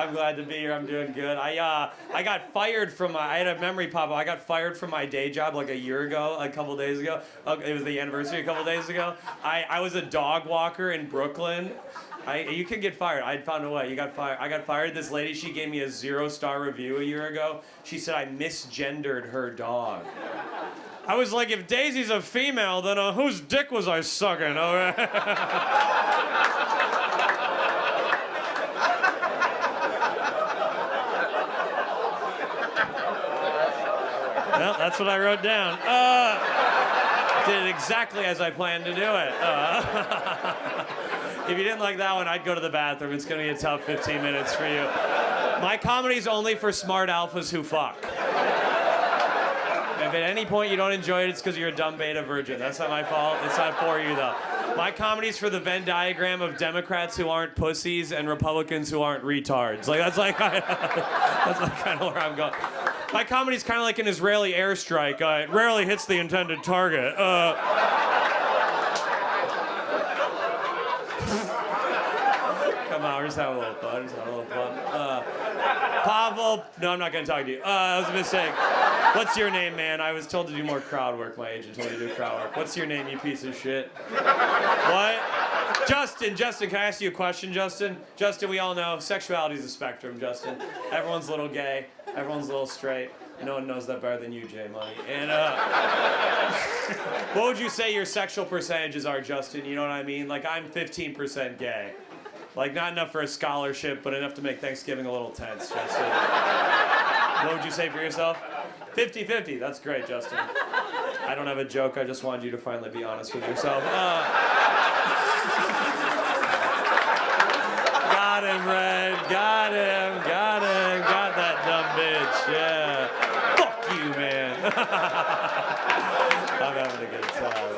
I'm glad to be here. I'm doing good. I got fired from I had a memory pop up. I got fired from my day job like a couple days ago. It was the anniversary a couple days ago. I was a dog walker in Brooklyn. You can get fired. I found a way. You got fired. I got fired. This lady, she gave me a 0-star review a year ago. She said I misgendered her dog. I was like, if Daisy's a female, then whose dick was I sucking? All right. Well, that's what I wrote down. Did it exactly as I planned to do it. If you didn't like that one, I'd go to the bathroom. It's going to be a tough 15 minutes for you. My comedy's only for smart alphas who fuck. If at any point you don't enjoy it, it's because you're a dumb beta virgin. That's not my fault. It's not for you, though. My comedy's for the Venn diagram of Democrats who aren't pussies and Republicans who aren't retards. That's kind of where I'm going. My comedy's kind of like an Israeli airstrike. It rarely hits the intended target. Come on, we're just having a little fun. Pavel, no, I'm not going to talk to you. That was a mistake. What's your name, man? I was told to do more crowd work. My agent told me to do crowd work. What's your name, you piece of shit? What? Justin, can I ask you a question, Justin? Justin, we all know sexuality is a spectrum, Justin. Everyone's a little gay. Everyone's a little straight. No one knows that better than you, Jay Money. And what would you say your sexual percentages are, Justin? You know what I mean? Like, I'm 15% gay. Like, not enough for a scholarship, but enough to make Thanksgiving a little tense, Justin. What would you say for yourself? 50-50. That's great, Justin. I don't have a joke. I just wanted you to finally be honest with yourself. Got him, Red. Got him. Got that dumb bitch. Yeah. Fuck you, man. I'm having a good time.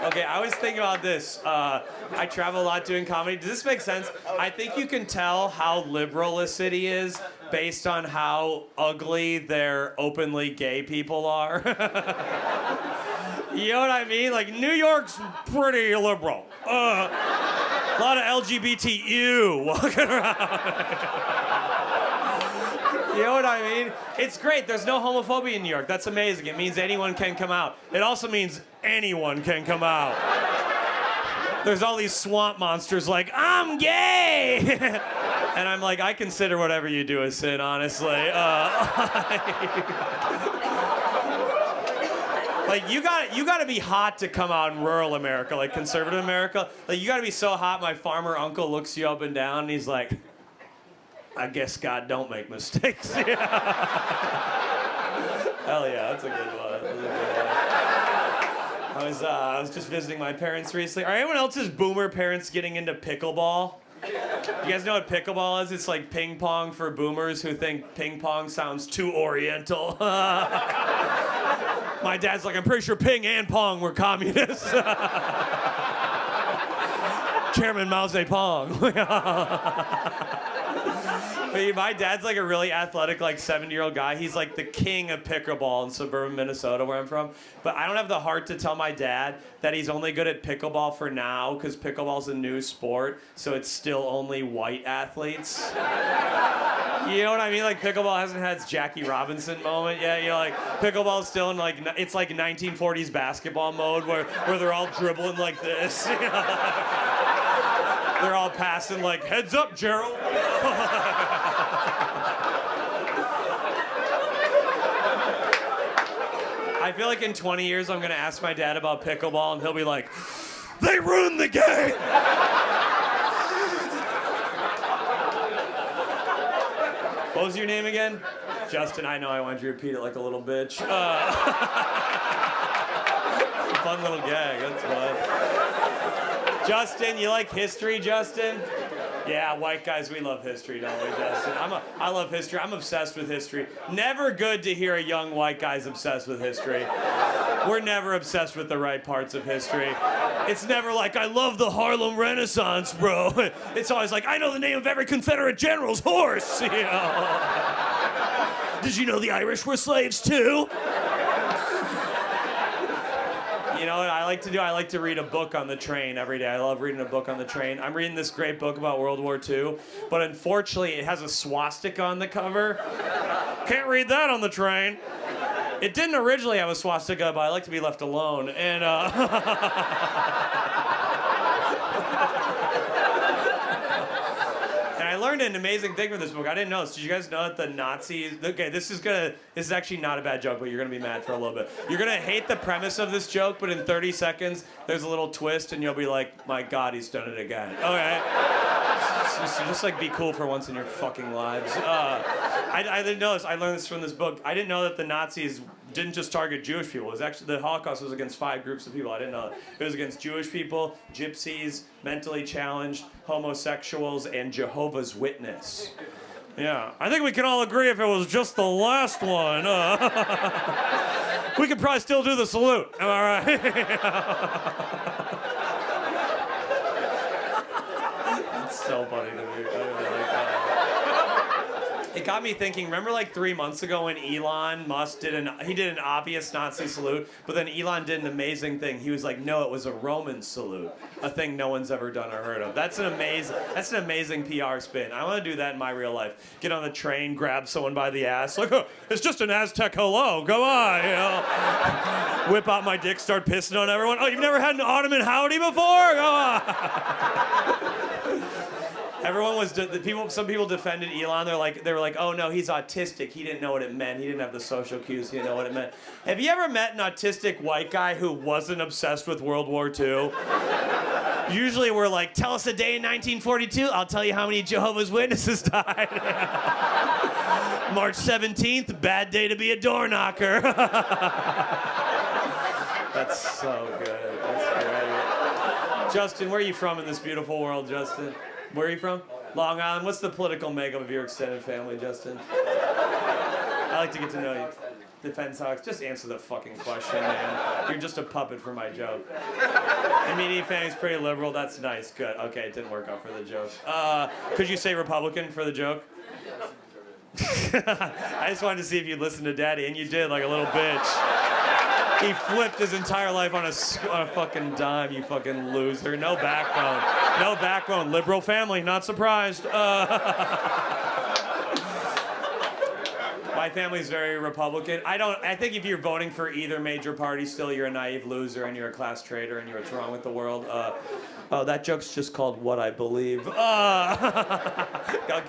Okay, I was thinking about this. I travel a lot doing comedy. Does this make sense? I think you can tell how liberal a city is based on how ugly their openly gay people are. You know what I mean? Like, New York's pretty liberal. A lot of LGBT walking around. You know what I mean? It's great. There's no homophobia in New York. That's amazing. It means anyone can come out. It also means anyone can come out. There's all these swamp monsters like, I'm gay! And I'm like, I consider whatever you do a sin, honestly. Like, you gotta be hot to come out in rural America, like conservative America. Like, you gotta be so hot, my farmer uncle looks you up and down, and he's like, I guess God don't make mistakes. Hell yeah, that's a good one. I was just visiting my parents recently. Are anyone else's boomer parents getting into pickleball? You guys know what pickleball is? It's like ping pong for boomers who think ping pong sounds too oriental. My dad's like, I'm pretty sure ping and pong were communists. Chairman Mao Zedong. My dad's like a really athletic, like 70-year-old guy. He's like the king of pickleball in suburban Minnesota, where I'm from. But I don't have the heart to tell my dad that he's only good at pickleball for now, because pickleball's a new sport, so it's still only white athletes. You know what I mean? Like, pickleball hasn't had its Jackie Robinson moment yet. You know, like, pickleball's still in, like, it's like 1940s basketball mode where they're all dribbling like this. You know? They're all passing like, heads up, Gerald. I feel like in 20 years I'm gonna ask my dad about pickleball and he'll be like, they ruined the game! What was your name again? Justin, I know I wanted you to repeat it like a little bitch. Fun little gag, that's fun. Justin, you like history, Justin? Yeah, white guys, we love history, don't we, Justin? I love history. I'm obsessed with history. Never good to hear a young white guy's obsessed with history. We're never obsessed with the right parts of history. It's never like, I love the Harlem Renaissance, bro. It's always like, I know the name of every Confederate general's horse, you know? Did you know the Irish were slaves too? You know what I like to do? I like to read a book on the train every day. I love reading a book on the train. I'm reading this great book about World War II, but unfortunately it has a swastika on the cover. Can't read that on the train. It didn't originally have a swastika, but I like to be left alone. And and I learned an amazing thing from this book. I didn't know this. Did you guys know that the Nazis... Okay, this is actually not a bad joke, but you're going to be mad for a little bit. You're going to hate the premise of this joke, but in 30 seconds, there's a little twist, and you'll be like, my God, he's done it again. Okay? Just like, be cool for once in your fucking lives. I didn't know this. I learned this from this book. I didn't know that the Nazis didn't just target Jewish people. It was actually, the Holocaust was against 5 groups of people. I didn't know that. It was against Jewish people, gypsies, mentally challenged, homosexuals, and Jehovah's Witness. Yeah, I think we can all agree if it was just the last one, we could probably still do the salute. Am I right? That's so funny to me. I really like that. It got me thinking, remember like 3 months ago when Elon Musk did an obvious Nazi salute, but then Elon did an amazing thing. He was like, no, it was a Roman salute, a thing no one's ever done or heard of. That's an amazing PR spin. I want to do that in my real life. Get on the train, grab someone by the ass, like, oh, it's just an Aztec hello, go on, you know. Whip out my dick, start pissing on everyone. Oh, you've never had an Ottoman howdy before? Go on. Everyone was, some people defended Elon. They were like, oh no, he's autistic. He didn't know what it meant. He didn't have the social cues. He didn't know what it meant. Have you ever met an autistic white guy who wasn't obsessed with World War II? Usually we're like, tell us a day in 1942. I'll tell you how many Jehovah's Witnesses died. March 17th, bad day to be a door knocker. That's so good. That's great. Justin, where are you from in this beautiful world, Justin? Where are you from? Long Island. What's the political makeup of your extended family, Justin? I like to get to know you. Defense Hawks. Just answer the fucking question, man. You're just a puppet for my joke. Immediate family's pretty liberal. That's nice. Good. Okay, it didn't work out for the joke. Could you say Republican for the joke? I just wanted to see if you'd listen to Daddy, and you did, like a little bitch. He flipped his entire life on a fucking dime, you fucking loser. No backbone. No backbone. Liberal family, not surprised. My family's very Republican. I think if you're voting for either major party still, you're a naive loser and you're a class traitor and you're what's wrong with the world. Oh, that joke's just called What I Believe. Okay,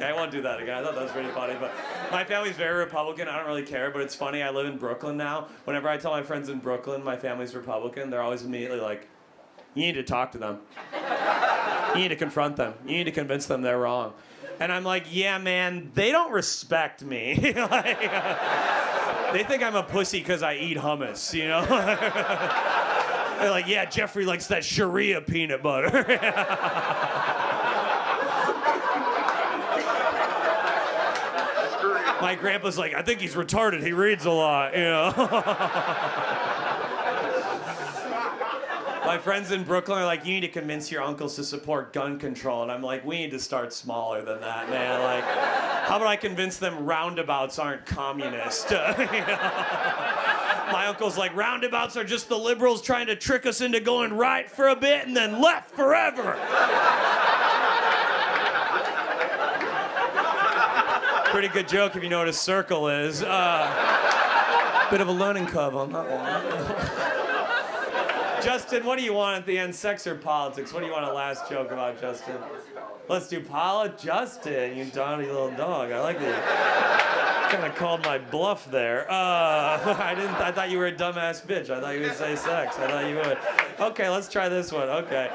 I won't do that again. I thought that was pretty funny. But my family's very Republican. I don't really care, but it's funny. I live in Brooklyn now. Whenever I tell my friends in Brooklyn my family's Republican, they're always immediately like, you need to talk to them. You need to confront them. You need to convince them they're wrong. And I'm like, yeah, man, they don't respect me. Like, they think I'm a pussy because I eat hummus, you know? They're like, yeah, Jeffrey likes that Sharia peanut butter. My grandpa's like, I think he's retarded. He reads a lot, you know? My friends in Brooklyn are like, you need to convince your uncles to support gun control. And I'm like, we need to start smaller than that, man. Like, how about I convince them roundabouts aren't communist? You know? My uncle's like, roundabouts are just the liberals trying to trick us into going right for a bit and then left forever. Pretty good joke if you know what a circle is. Bit of a learning curve on that one. Justin, what do you want at the end, sex or politics? What do you want a last joke about, Justin? Let's do Justin, you naughty little dog. I like that. Kind of called my bluff there. I thought you were a dumbass bitch. I thought you would say sex. I thought you would. Okay, let's try this one. Okay.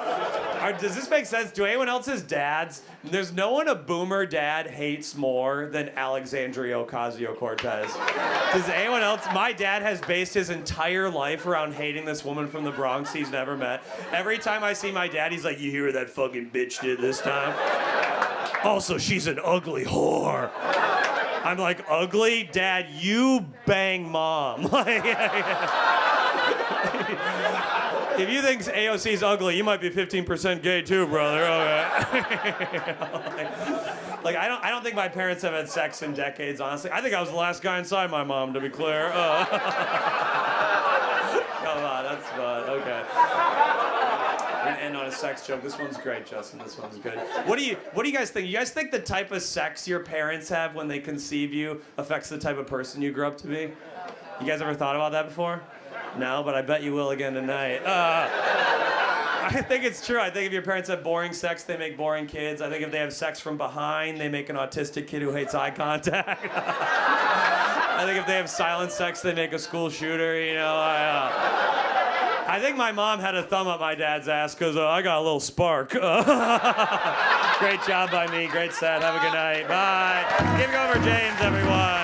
Does this make sense? Do anyone else's dads? There's no one a boomer dad hates more than Alexandria Ocasio-Cortez. Does anyone else? My dad has based his entire life around hating this woman from the Bronx he's never met. Every time I see my dad, he's like, you hear what that fucking bitch did this time? Also, she's an ugly whore. I'm like, ugly? Dad, you bang mom. If you think AOC's ugly, you might be 15% gay too, brother. Okay. Like I don't think my parents have had sex in decades, honestly. I think I was the last guy inside my mom, to be clear. Come on, That's fun. Okay. We're gonna end on a sex joke. This one's great, Justin. This one's good. What do you guys think? You guys think the type of sex your parents have when they conceive you affects the type of person you grow up to be? You guys ever thought about that before? No, but I bet you will again tonight. I think it's true. I think if your parents have boring sex, they make boring kids. I think if they have sex from behind, they make an autistic kid who hates eye contact. I think if they have silent sex, they make a school shooter, you know. I think my mom had a thumb up my dad's ass because I got a little spark. Great job by me. Great set. Have a good night. Bye. Give it over, James, everyone.